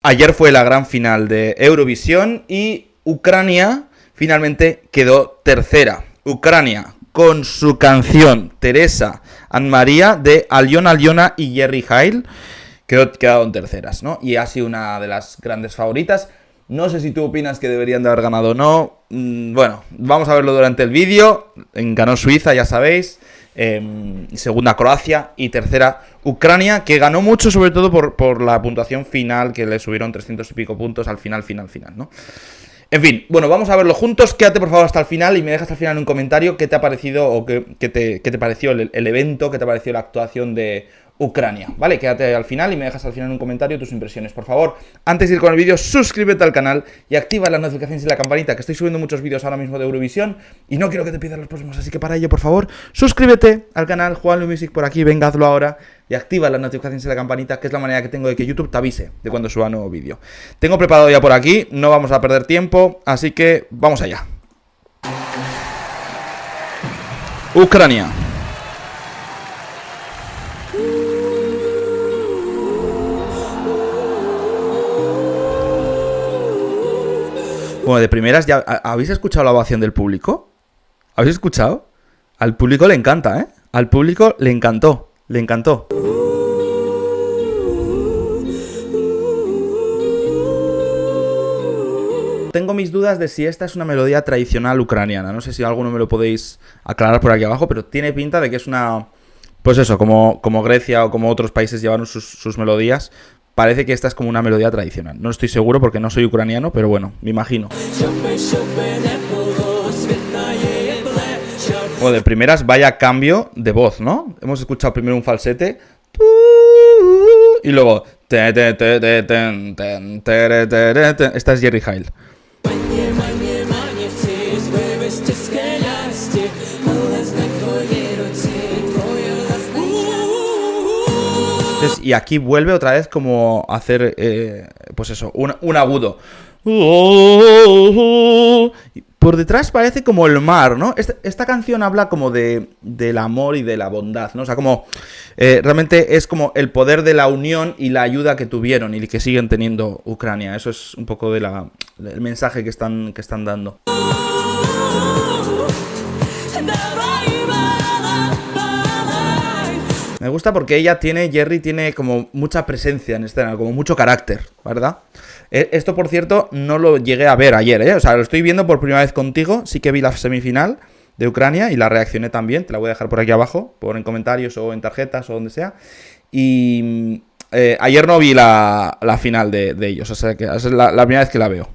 Ayer fue la gran final de Eurovisión y Ucrania finalmente quedó tercera. Ucrania con su canción Teresa and María de Alyona Alyona y Jerry Heil quedaron terceras, ¿no? Y ha sido una de las grandes favoritas. No sé si tú opinas que deberían de haber ganado o no. Bueno, vamos a verlo durante el vídeo. Ganó Suiza, ya sabéis. Segunda Croacia y tercera Ucrania, que ganó mucho sobre todo por la puntuación final, que le subieron 300 y pico puntos al final, ¿no? En fin, bueno, vamos a verlo juntos. Quédate por favor hasta el final y me dejas al final en un comentario qué te ha parecido o qué te pareció el evento, qué te pareció la actuación de Ucrania, ¿vale? Quédate al final y me dejas al final en un comentario tus impresiones. Por favor, antes de ir con el vídeo, suscríbete al canal y activa las notificaciones y la campanita, que estoy subiendo muchos vídeos ahora mismo de Eurovisión y no quiero que te pierdas los próximos, así que para ello, por favor, suscríbete al canal Juanlu Music por aquí, venga, hazlo ahora y activa las notificaciones y la campanita, que es la manera que tengo de que YouTube te avise de cuando suba nuevo vídeo. Tengo preparado ya por aquí, no vamos a perder tiempo, así que vamos allá. Ucrania. Bueno, de primeras, ya ¿habéis escuchado la ovación del público? ¿Habéis escuchado? Al público le encanta, ¿eh? Al público le encantó, le encantó. Tengo mis dudas de si esta es una melodía tradicional ucraniana. No sé si alguno me lo podéis aclarar por aquí abajo, pero tiene pinta de que es una... Pues eso, como Grecia o como otros países llevaron sus melodías. Parece que esta es como una melodía tradicional. No estoy seguro porque no soy ucraniano, pero bueno, me imagino. Bueno, de primeras, vaya cambio de voz, ¿no? Hemos escuchado primero un falsete y luego... Esta es Jerry Heil. Y aquí vuelve otra vez como a hacer, pues eso, un agudo. Por detrás parece como el mar, ¿no? Esta canción habla como del amor y de la bondad, ¿no? O sea, como realmente es como el poder de la unión y la ayuda que tuvieron y que siguen teniendo Ucrania. Eso es un poco del mensaje que están dando. Me gusta porque Jerry tiene como mucha presencia en escena, como mucho carácter, ¿verdad? Esto, por cierto, no lo llegué a ver ayer, ¿eh? O sea, lo estoy viendo por primera vez contigo. Sí que vi la semifinal de Ucrania y la reaccioné también. Te la voy a dejar por aquí abajo, en comentarios o en tarjetas o donde sea. Y ayer no vi la final de ellos, o sea que es la primera vez que la veo.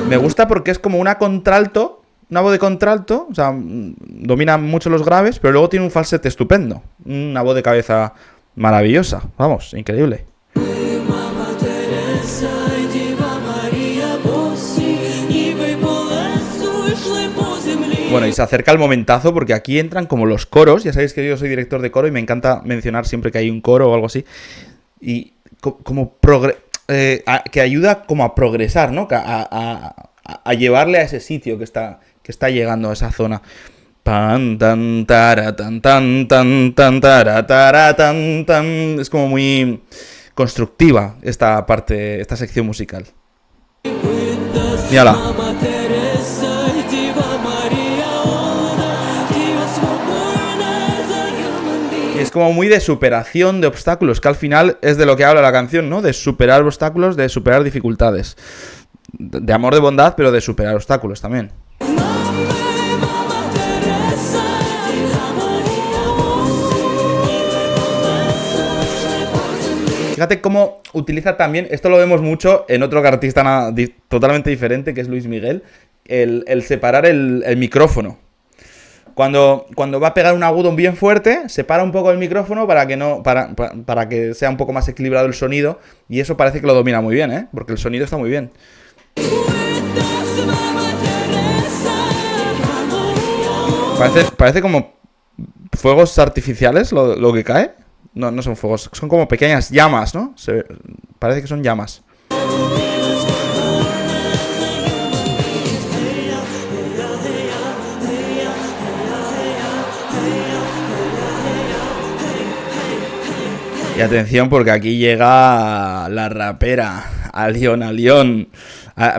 Me gusta porque es como una contralto, una voz de contralto, o sea, domina mucho los graves, pero luego tiene un falsete estupendo. Una voz de cabeza maravillosa, vamos, increíble. Bueno, y se acerca el momentazo porque aquí entran como los coros. Ya sabéis que yo soy director de coro y me encanta mencionar siempre que hay un coro o algo así. Y como que ayuda como a progresar, ¿no? A llevarle a ese sitio que está llegando a esa zona. Es como muy constructiva esta parte, esta sección musical. Mírala. Es como muy de superación de obstáculos, que al final es de lo que habla la canción, ¿no? De superar obstáculos, de superar dificultades. De amor, de bondad, pero de superar obstáculos también. Fíjate cómo utiliza también, esto lo vemos mucho en otro artista totalmente diferente, que es Luis Miguel, el separar el micrófono. Cuando va a pegar un agudo bien fuerte, separa un poco el micrófono para que sea un poco más equilibrado el sonido. Y eso parece que lo domina muy bien, ¿eh? Porque el sonido está muy bien. Parece como fuegos artificiales lo que cae. No son fuegos, son como pequeñas llamas, ¿no? Parece que son llamas. Y atención porque aquí llega la rapera Allion.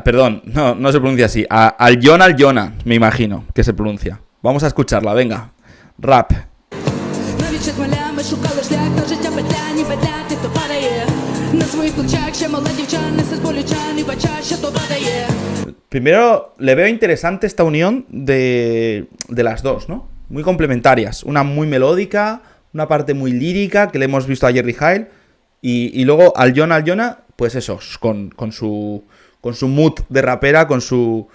Perdón, no se pronuncia así. Aljona, me imagino que se pronuncia. Vamos a escucharla, venga. Rap. Primero, le veo interesante esta unión de las dos, ¿no? Muy complementarias. Una muy melódica, una parte muy lírica, que le hemos visto a Jerry Heil. Y luego Aljona, pues eso, con su mood de rapera, con su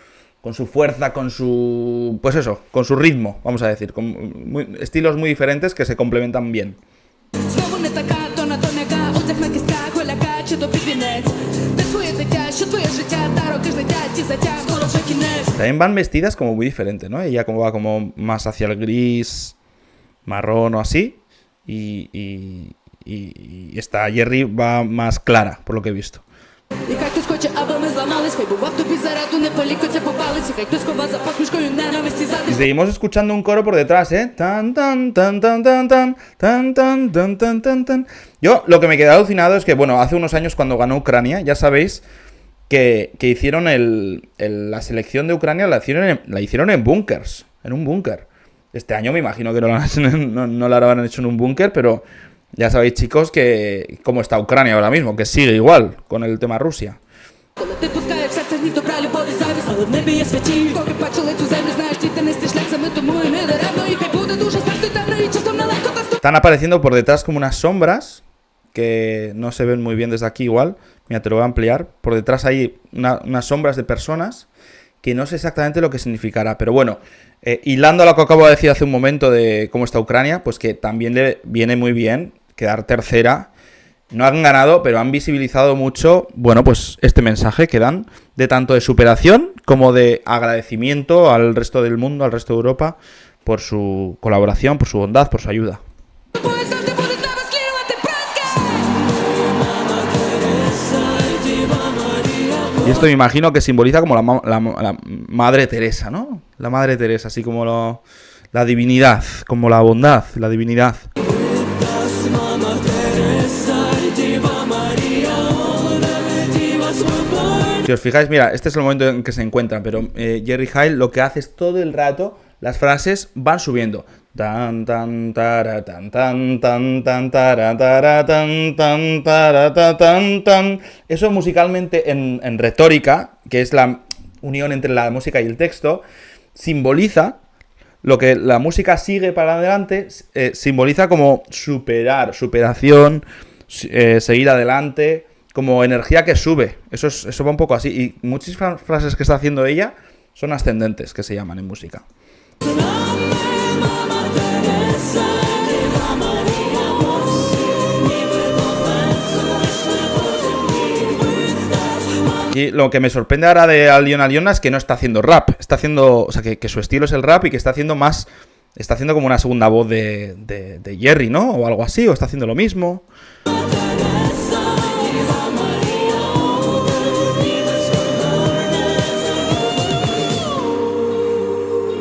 fuerza, con su... pues eso, con su ritmo, vamos a decir. Con estilos muy diferentes que se complementan bien. También van vestidas como muy diferente, ¿no? Ella como va como más hacia el gris, marrón o así. Y esta Jerry va más clara, por lo que he visto. Y seguimos escuchando un coro por detrás, ¿eh? Tan tan tan tan tan tan tan tan tan tan tan tan. Yo lo que me quedé alucinado es que, bueno, hace unos años cuando ganó Ucrania, ya sabéis que hicieron la selección de Ucrania la hicieron en búnkers, en un búnker. Este año me imagino que no la habrán hecho en un búnker, pero ya sabéis, chicos, que cómo está Ucrania ahora mismo, que sigue igual con el tema Rusia. Están apareciendo por detrás como unas sombras que no se ven muy bien desde aquí igual. Mira, te lo voy a ampliar. Por detrás hay unas sombras de personas que no sé exactamente lo que significará. Pero bueno, hilando a lo que acabo de decir hace un momento de cómo está Ucrania, pues que también le viene muy bien quedar tercera. No han ganado, pero han visibilizado mucho, bueno, pues este mensaje que dan de tanto de superación como de agradecimiento al resto del mundo, al resto de Europa, por su colaboración, por su bondad, por su ayuda. Y esto me imagino que simboliza como la Madre Teresa, ¿no? La Madre Teresa, así como la divinidad, como la bondad, la divinidad. Si os fijáis, mira, este es el momento en que se encuentran, pero Jerry Heil lo que hace es todo el rato, las frases van subiendo. Tan tan tara tan tan tan tan tara tara tan tan tara tan tan. Eso musicalmente en retórica, que es la unión entre la música y el texto, simboliza lo que la música sigue para adelante, simboliza como superación, seguir adelante, como energía que sube. Eso va un poco así. Y muchas frases que está haciendo ella son ascendentes, que se llaman en música. Y lo que me sorprende ahora de Aljona es que no está haciendo rap. Está haciendo... O sea, que su estilo es el rap y que está haciendo más... Está haciendo como una segunda voz de Jerry, ¿no? O algo así, o está haciendo lo mismo.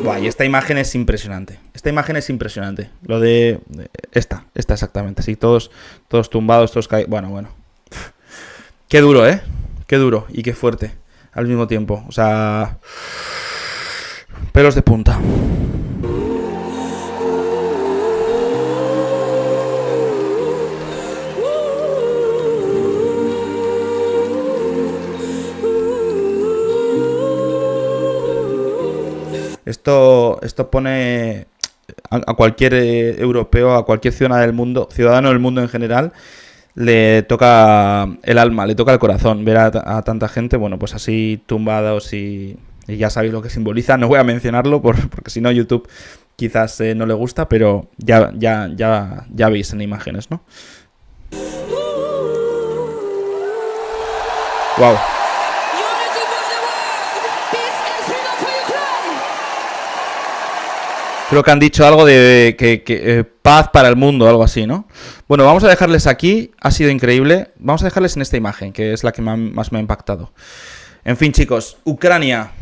Buah, y esta imagen es impresionante. Esta imagen es impresionante. Lo de... Esta exactamente. Así, todos tumbados, todos caídos. Bueno. Qué duro, ¿eh? Qué duro y qué fuerte al mismo tiempo. O sea... pelos de punta. Esto pone a cualquier europeo, a cualquier ciudadano del mundo en general, le toca el alma, le toca el corazón ver a tanta gente, bueno, pues así tumbados y ya sabéis lo que simboliza. No voy a mencionarlo porque si no YouTube quizás no le gusta, pero ya veis en imágenes, ¿no? Wow. Creo que han dicho algo de que paz para el mundo, algo así, ¿no? Bueno, vamos a dejarles aquí, ha sido increíble. Vamos a dejarles en esta imagen, que es la que más me ha impactado. En fin, chicos, Ucrania,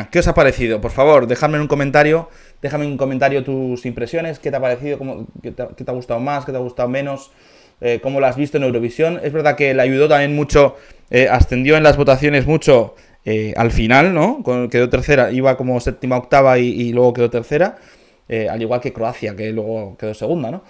¿qué os ha parecido? Por favor, déjame en un comentario tus impresiones, qué te ha parecido, qué te ha gustado más, qué te ha gustado menos. cómo lo has visto en Eurovisión. Es verdad que le ayudó también mucho, ascendió en las votaciones mucho al final, ¿no? Quedó tercera, iba como séptima, octava y luego quedó tercera, al igual que Croacia, que luego quedó segunda, ¿no?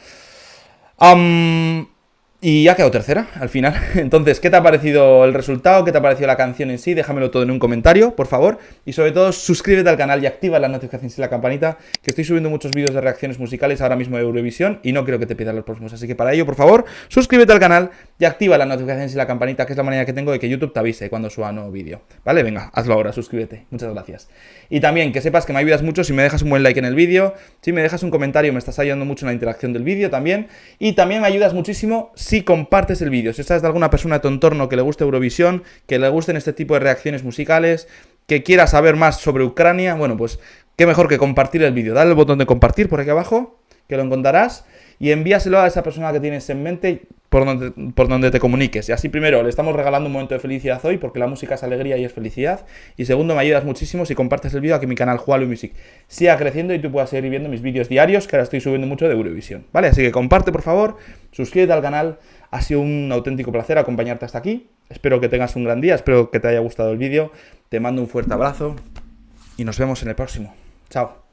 Y ha quedado tercera al final. Entonces, ¿qué te ha parecido el resultado? ¿Qué te ha parecido la canción en sí? Déjamelo todo en un comentario, por favor. Y sobre todo, suscríbete al canal y activa las notificaciones y la campanita, que estoy subiendo muchos vídeos de reacciones musicales ahora mismo de Eurovisión y no quiero que te pierdas los próximos. Así que para ello, por favor, suscríbete al canal y activa las notificaciones y la campanita, que es la manera que tengo de que YouTube te avise cuando suba un nuevo vídeo. ¿Vale? Venga, hazlo ahora, suscríbete. Muchas gracias. Y también que sepas que me ayudas mucho si me dejas un buen like en el vídeo, si me dejas un comentario, me estás ayudando mucho en la interacción del vídeo también. Y también me ayudas muchísimo si compartes el vídeo, si sabes de alguna persona de tu entorno que le guste Eurovisión, que le gusten este tipo de reacciones musicales, que quiera saber más sobre Ucrania, bueno, pues qué mejor que compartir el vídeo. Dale al botón de compartir por aquí abajo, que lo encontrarás, y envíaselo a esa persona que tienes en mente por donde te comuniques. Y así, primero, le estamos regalando un momento de felicidad hoy, porque la música es alegría y es felicidad. Y segundo, me ayudas muchísimo si compartes el vídeo a que mi canal Jualu Music siga creciendo y tú puedas seguir viendo mis vídeos diarios, que ahora estoy subiendo mucho de Eurovisión. ¿Vale? Así que comparte, por favor, suscríbete al canal. Ha sido un auténtico placer acompañarte hasta aquí. Espero que tengas un gran día, espero que te haya gustado el vídeo. Te mando un fuerte abrazo y nos vemos en el próximo. Chao.